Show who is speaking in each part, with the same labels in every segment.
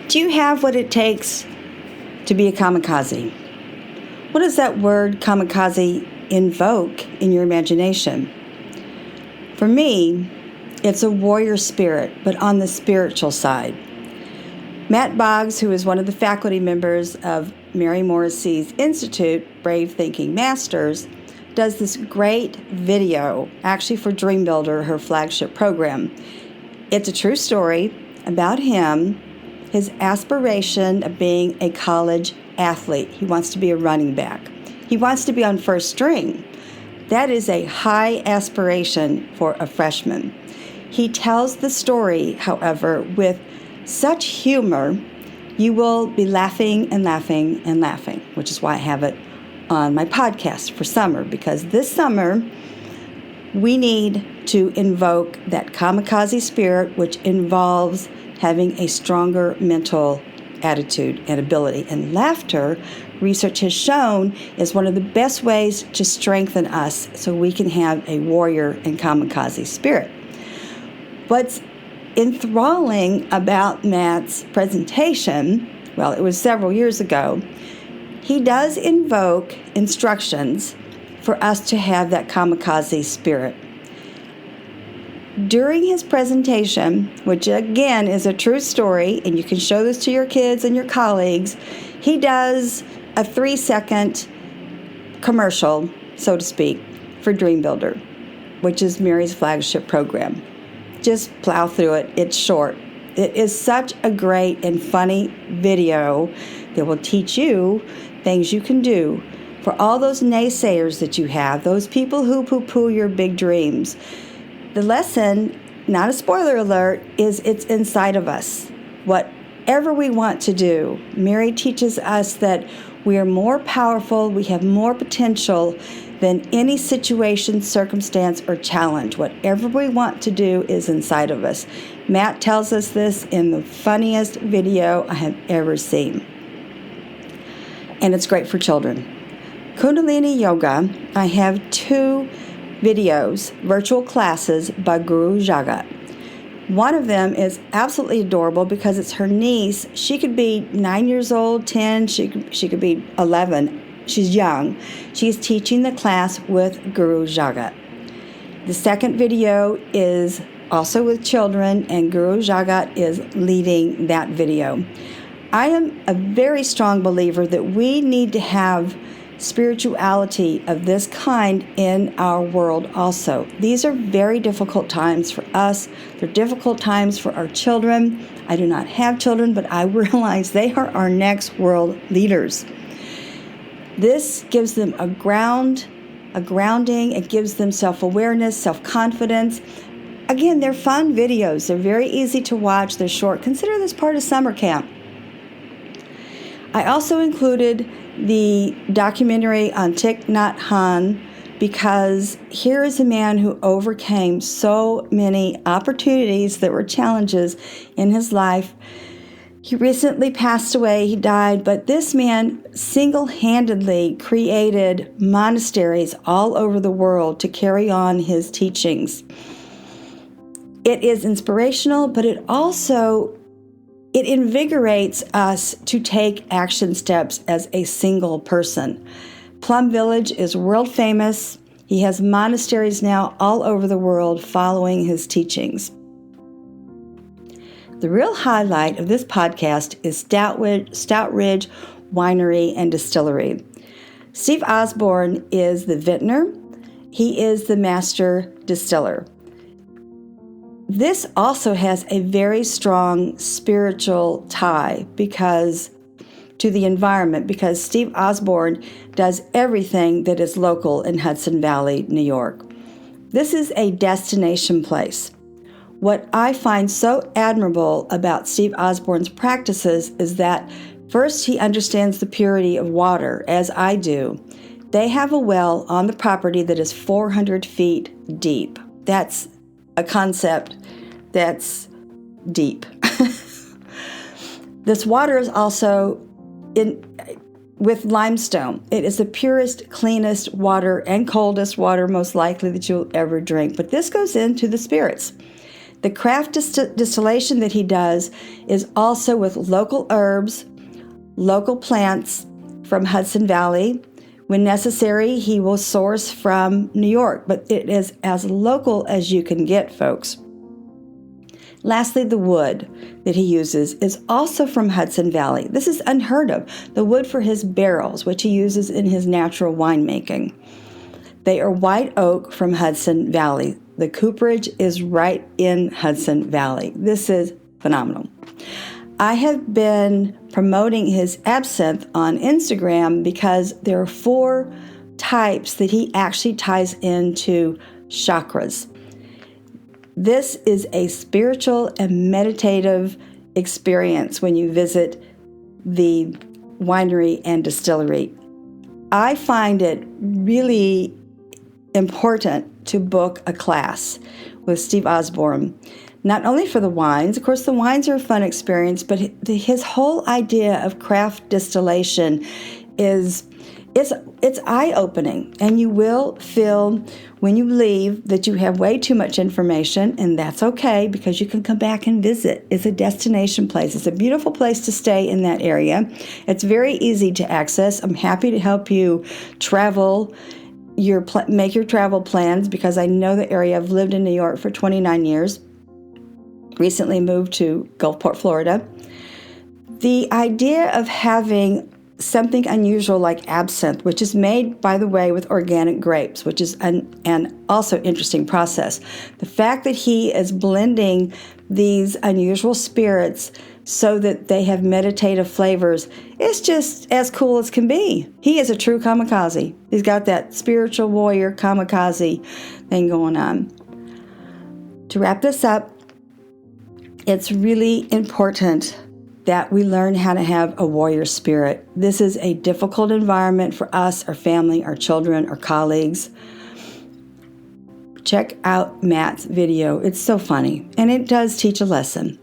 Speaker 1: Do you have what it takes to be a kamikaze? What does that word kamikaze invoke in your imagination? For me, it's a warrior spirit, but on the spiritual side. Matt Bogs, who is one of the faculty members of Mary Morrissey's Institute, Brave Thinking Masters, does this great video, actually for Dream Builder, her flagship program. It's a true story about him, his aspiration of being a college athlete. He wants to be a running back. He wants to be on first string. That is a high aspiration for a freshman. He tells the story, however, with such humor, you will be laughing and laughing and laughing, which is why I have it on my podcast for summer, because this summer we need to invoke that kamikaze spirit, which involves having a stronger mental attitude and ability. And laughter, research has shown, is one of the best ways to strengthen us so we can have a warrior and kamikaze spirit. What's enthralling about Matt's presentation, well, it was several years ago, he does invoke instructions for us to have that kamikaze spirit. During his presentation, which again is a true story, and you can show this to your kids and your colleagues, he does a 3-second commercial, so to speak, for Dream Builder, which is Mary's flagship program. Just plow through it. It's short. It is such a great and funny video that will teach you things you can do for all those naysayers that you have, those people who poo-poo your big dreams. The lesson, not a spoiler alert, is it's inside of us. Whatever we want to do, Mary teaches us that we are more powerful, we have more potential than any situation, circumstance, or challenge. Whatever we want to do is inside of us. Matt tells us this in the funniest video I have ever seen. And it's great for children. Kundalini Yoga, I have 2 videos, virtual classes by Guru Jagat. One of them is absolutely adorable because it's her niece. She could be 9 years old, 10, she could be 11. She's young. She's teaching the class with Guru Jagat. The second video is also with children, and Guru Jagat is leading that video. I am a very strong believer that we need to have spirituality of this kind in our world also. These are very difficult times for us. They're difficult times for our children. I do not have children, but I realize they are our next world leaders. This gives them a grounding. It gives them self-awareness, self-confidence. Again, they're fun videos. They're very easy to watch. They're short. Consider this part of summer camp. I also included the documentary on Thich Nhat Hanh because here is a man who overcame so many opportunities that were challenges in his life. He recently passed away, he died, but this man single-handedly created monasteries all over the world to carry on his teachings. It is inspirational, but it invigorates us to take action steps as a single person. Plum Village is world famous. He has monasteries now all over the world following his teachings. The real highlight of this podcast is Stoutridge Winery and Distillery. Steve Osborne is the vintner. He is the master distiller. This also has a very strong spiritual tie to the environment because Steve Osborne does everything that is local in Hudson Valley, New York. This is a destination place. What I find so admirable about Steve Osborne's practices is that first he understands the purity of water, as I do. They have a well on the property that is 400 feet deep. That's a concept that's deep. This water is also with limestone. It is the purest, cleanest water and coldest water most likely that you'll ever drink. But this goes into the spirits. The craft distillation that he does is also with local herbs, local plants from Hudson Valley. When necessary, he will source from New York, but it is as local as you can get, folks. Lastly, the wood that he uses is also from Hudson Valley. This is unheard of. The wood for his barrels, which he uses in his natural winemaking. They are white oak from Hudson Valley. The cooperage is right in Hudson Valley. This is phenomenal. I have been promoting his absinthe on Instagram because there are 4 types that he actually ties into chakras. This is a spiritual and meditative experience when you visit the winery and distillery. I find it really important to book a class with Steve Osborne, not only for the wines. Of course, the wines are a fun experience, but his whole idea of craft distillation it's eye-opening, and you will feel when you leave that you have way too much information, and that's okay because you can come back and visit. It's a destination place. It's a beautiful place to stay in that area. It's very easy to access. I'm happy to help you travel make your travel plans because I know the area. I've lived in New York for 29 years. Recently moved to Gulfport, Florida. The idea of having something unusual like absinthe, which is made, by the way, with organic grapes, which is an also interesting process. The fact that he is blending these unusual spirits so that they have meditative flavors is just as cool as can be. He is a true kamikaze. He's got that spiritual warrior kamikaze thing going on. To wrap this up, it's really important that we learn how to have a warrior spirit. This is a difficult environment for us, our family, our children, our colleagues. Check out Matt's video. It's so funny, and it does teach a lesson.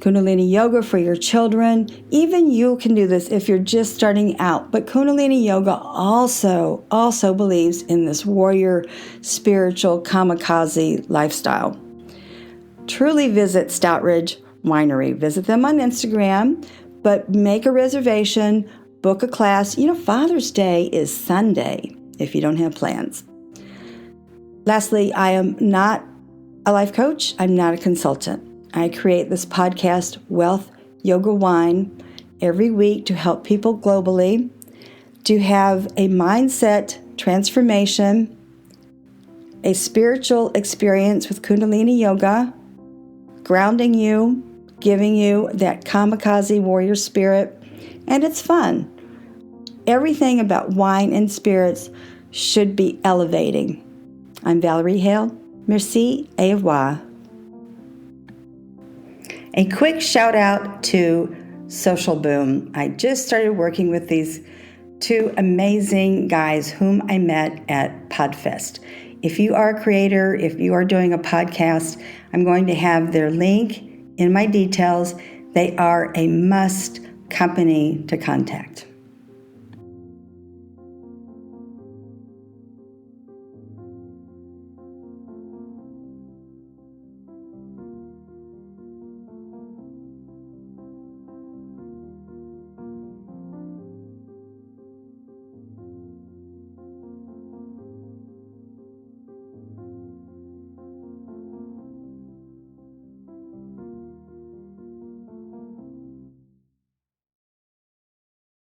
Speaker 1: Kundalini yoga for your children. Even you can do this if you're just starting out. But Kundalini yoga also believes in this warrior, spiritual, kamikaze lifestyle. Truly visit Stoutridge Winery. Visit them on Instagram, but make a reservation, book a class. Father's Day is Sunday if you don't have plans. Lastly, I am not a life coach. I'm not a consultant. I create this podcast, Wealth Yoga Wine, every week to help people globally to have a mindset transformation, a spiritual experience with Kundalini yoga, grounding you, giving you that kamikaze warrior spirit, and it's fun. Everything about wine and spirits should be elevating. I'm Valerie Hale. Merci et au revoir. A quick shout out to Social Boom. I just started working with these 2 amazing guys whom I met at PodFest. If you are a creator, if you are doing a podcast, I'm going to have their link in my details. They are a must company to contact.